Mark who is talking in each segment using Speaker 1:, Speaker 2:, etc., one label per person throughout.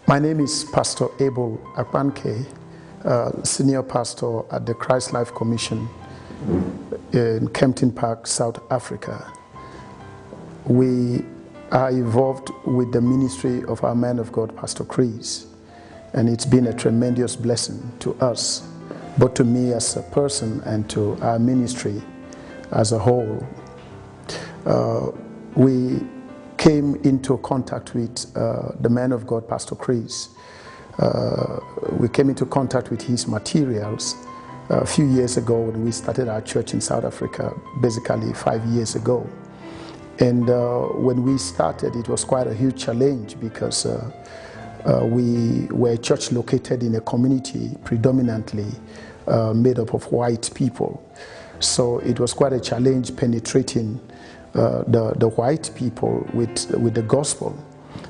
Speaker 1: My name is Pastor Able Akpanke, Senior Pastor at the Christ Life Commission in Kempton Park, South Africa. We are involved with the ministry of our man of God, Pastor Chris, and it's been a tremendous blessing to us, both to me as a person and to our ministry as a whole. We came into contact with the man of God, Pastor Chris. We came into contact with his materials a few years ago when we started our church in South Africa, basically 5 years ago. And when we started, it was quite a huge challenge because we were a church located in a community predominantly made up of white people. So it was quite a challenge penetrating the white people with the gospel.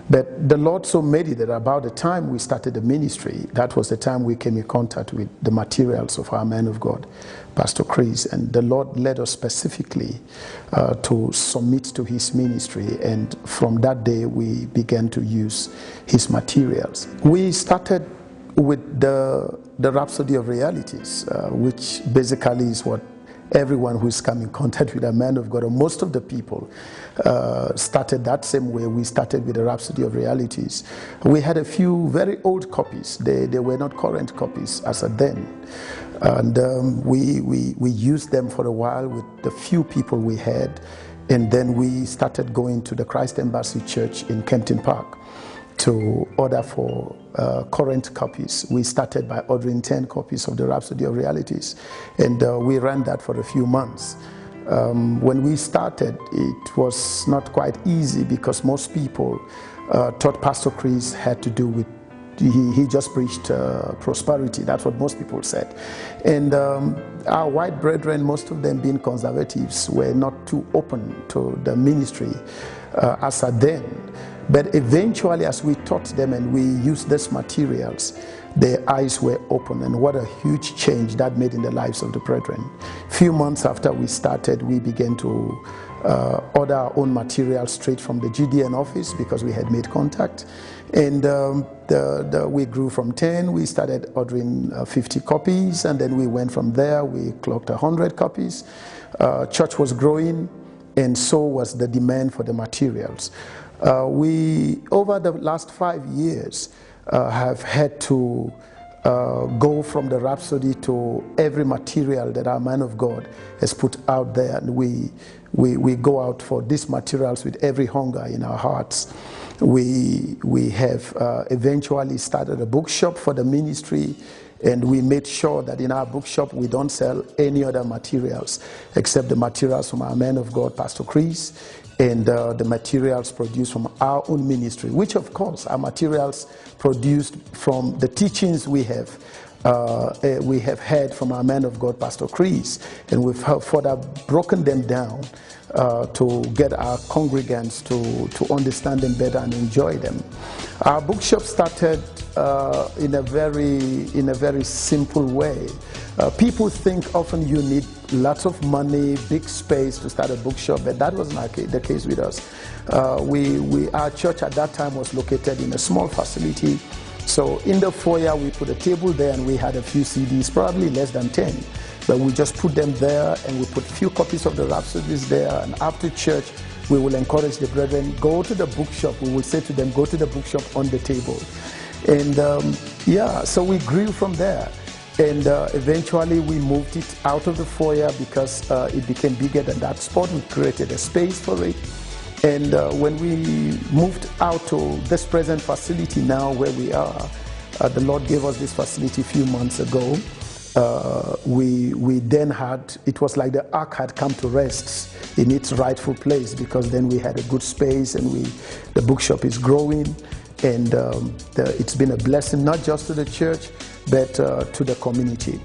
Speaker 1: But the Lord so made it that about the time we started the ministry, that was the time we came in contact with the materials of our man of God, Pastor Chris. And the Lord led us specifically to submit to his ministry. And from that day, we began to use his materials. We started with the Rhapsody of Realities, which basically is what everyone who's come in contact with a man of God, or most of the people, started that same way. We started with the Rhapsody of Realities. We had a few very old copies. They were not current copies as of then. And we used them for a while with the few people we had. And then we started going to the Christ Embassy Church in Kempton Park to order for current copies. We started by ordering 10 copies of the Rhapsody of Realities, and we ran that for a few months. When we started, it was not quite easy because most people thought Pastor Chris had to do with, he just preached prosperity. That's what most people said. And our white brethren, most of them being conservatives, were not too open to the ministry as at then. But eventually, as we taught them and we used these materials, their eyes were open, and what a huge change that made in the lives of the brethren. A few months after we started, we began to order our own materials straight from the GDN office because we had made contact. And we grew from 10, we started ordering 50 copies, and then we went from there, we clocked 100 copies. Church was growing, and so was the demand for the materials. We, over the last 5 years, have had to go from the Rhapsody to every material that our man of God has put out there. And we go out for these materials with every hunger in our hearts. We have eventually started a bookshop for the ministry, and we made sure that in our bookshop we don't sell any other materials except the materials from our man of God, Pastor Chris, and the materials produced from our own ministry, which of course are materials produced from the teachings we have heard from our man of God, Pastor Chris, and we've further broken them down to get our congregants to understand them better and enjoy them. Our bookshop started in a very simple way. People think often you need lots of money, big space to start a bookshop, but that was not the case with us. Our church at that time was located in a small facility. So in the foyer, we put a table there, and we had a few CDs, probably less than 10. But we just put them there, and we put a few copies of the Rhapsodies there. And after church, we will encourage the brethren, go to the bookshop. We will say to them, go to the bookshop on the table. And so we grew from there. And eventually we moved it out of the foyer because it became bigger than that spot. We created a space for it. And when we moved out to this present facility now where we are, the Lord gave us this facility a few months ago. We then had, it was like the ark had come to rest in its rightful place, because then we had a good space, and the bookshop is growing. And it's been a blessing, not just to the church, but to the community.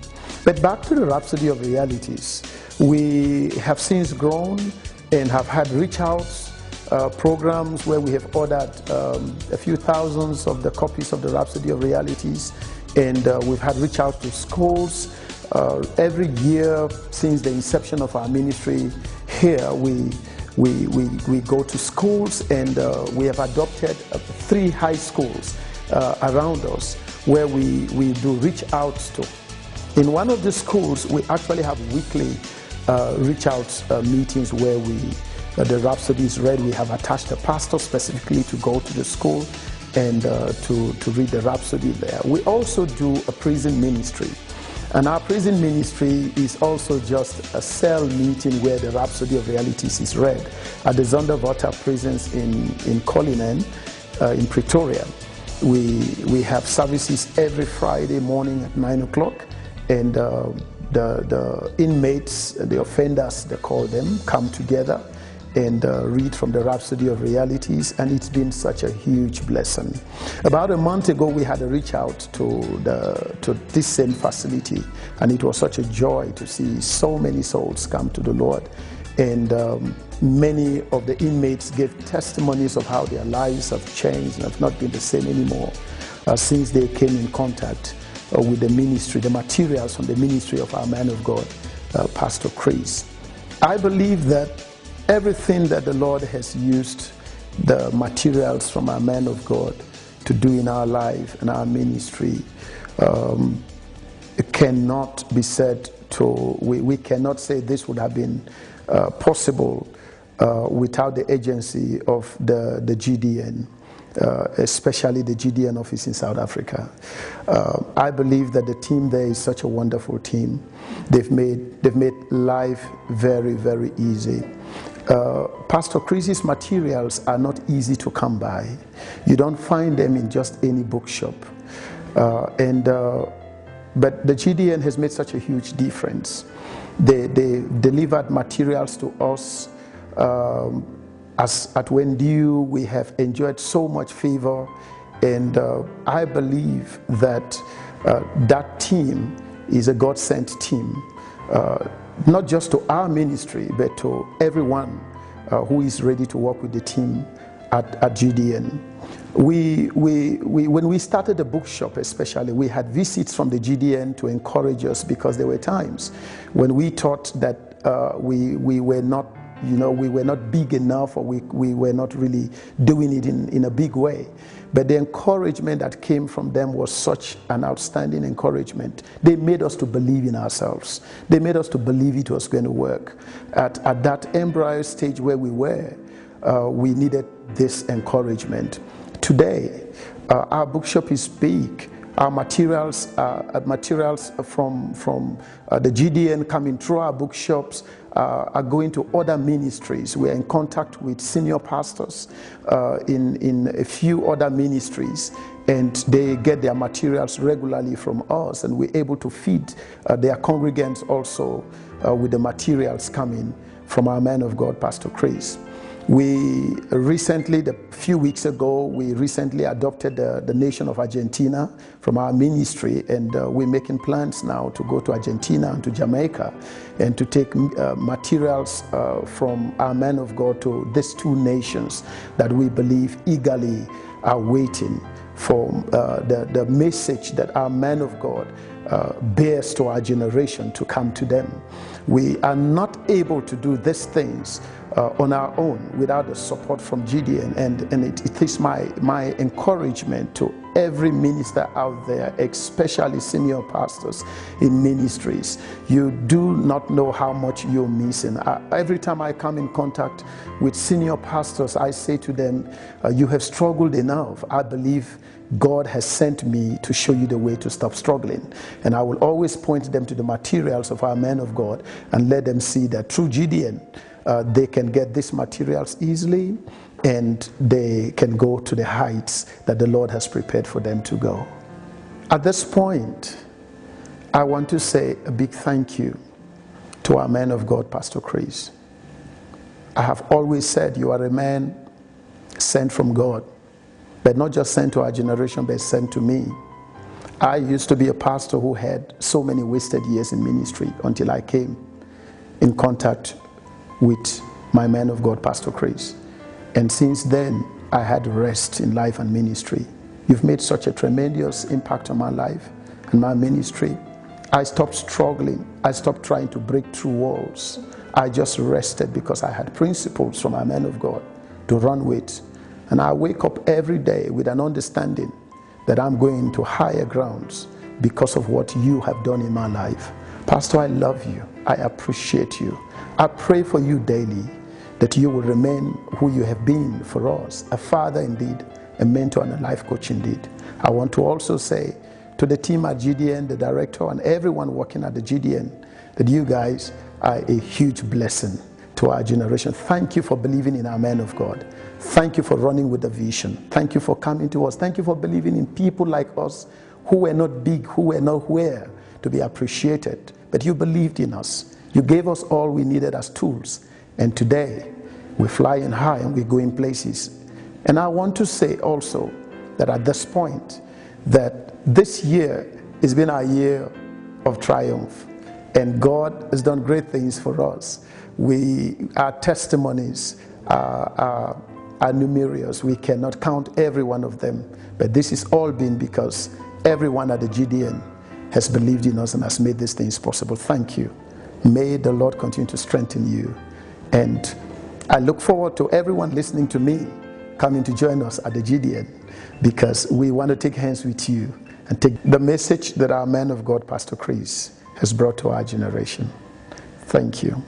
Speaker 1: But back to the Rhapsody of Realities. We have since grown and have had reach-outs, programs where we have ordered a few thousands of the copies of the Rhapsody of Realities. And we've had reach-out to schools. Every year since the inception of our ministry here, we go to schools, and we have adopted 3 high schools around us where we do reach out to. In one of the schools, we actually have weekly reach out meetings where the Rhapsody is read. We have attached a pastor specifically to go to the school and to read the Rhapsody there. We also do a prison ministry. And our prison ministry is also just a cell meeting where the Rhapsody of Realities is read at the Zonderwater prisons in Cullinan, in Pretoria. We have services every Friday morning at 9 o'clock, and the inmates, the offenders, they call them, come together and read from the Rhapsody of Realities, and it's been such a huge blessing. About a month ago, we had a reach out to this same facility, and it was such a joy to see so many souls come to the Lord. And many of the inmates gave testimonies of how their lives have changed and have not been the same anymore since they came in contact with the ministry, the materials from the ministry of our man of God, Pastor Chris. I believe that everything that the Lord has used the materials from our man of God to do in our life and our ministry, it cannot be said to, we cannot say this would have been possible without the agency of the GDN, especially the GDN office in South Africa. I believe that the team there is such a wonderful team. They've made life very, very easy. Pastor Chris's materials are not easy to come by. You don't find them in just any bookshop. But the GDN has made such a huge difference. They delivered materials to us. As at Wendu, we have enjoyed so much favor, and I believe that that team is a God-sent team. Not just to our ministry, but to everyone who is ready to work with the team at GDN. When we started the bookshop especially, we had visits from the GDN to encourage us, because there were times when we thought that we were not, we were not big enough, or we were not really doing it in a big way. But the encouragement that came from them was such an outstanding encouragement. They made us to believe in ourselves. They made us to believe it was going to work. At that embryo stage where we were, we needed this encouragement. Today, our bookshop is big. Our materials from the GDN coming through our bookshops are going to other ministries. We are in contact with senior pastors in a few other ministries, and they get their materials regularly from us, and we're able to feed their congregants also with the materials coming from our man of God, Pastor Chris. We recently, a few weeks ago, we recently adopted the nation of Argentina from our ministry, and we're making plans now to go to Argentina and to Jamaica and to take materials from our man of God to these two nations that we believe eagerly are waiting for the message that our man of God bears to our generation to come to them. We are not able to do these things on our own without the support from GDN, and it is my encouragement to every minister out there, especially senior pastors in ministries. You do not know how much you're missing. Every time I come in contact with senior pastors, I say to them, you have struggled enough. I believe God has sent me to show you the way to stop struggling. And I will always point them to the materials of our men of God and let them see that through GDN, they can get these materials easily, and they can go to the heights that the Lord has prepared for them to go. At this point, I want to say a big thank you to our man of God, Pastor Chris. I have always said you are a man sent from God, but not just sent to our generation, but sent to me. I used to be a pastor who had so many wasted years in ministry until I came in contact with my man of God, Pastor Chris. And since then, I had rest in life and ministry. You've made such a tremendous impact on my life and my ministry. I stopped struggling. I stopped trying to break through walls. I just rested because I had principles from my man of God to run with. And I wake up every day with an understanding that I'm going to higher grounds because of what you have done in my life. Pastor, I love you. I appreciate you. I pray for you daily that you will remain who you have been for us, a father indeed, a mentor and a life coach indeed. I want to also say to the team at GDN, the director and everyone working at the GDN, that you guys are a huge blessing to our generation. Thank you for believing in our men of God. Thank you for running with the vision. Thank you for coming to us. Thank you for believing in people like us who were not big, who were nowhere to be appreciated, but you believed in us. You gave us all we needed as tools, and today we're flying high and we're going places. And I want to say also that at this point, that this year has been our year of triumph, and God has done great things for us. Our testimonies are numerous. We cannot count every one of them, but this has all been because everyone at the GDN has believed in us and has made these things possible. Thank you. May the Lord continue to strengthen you. And I look forward to everyone listening to me coming to join us at the GDN, because we want to take hands with you and take the message that our man of God, Pastor Chris, has brought to our generation. Thank you.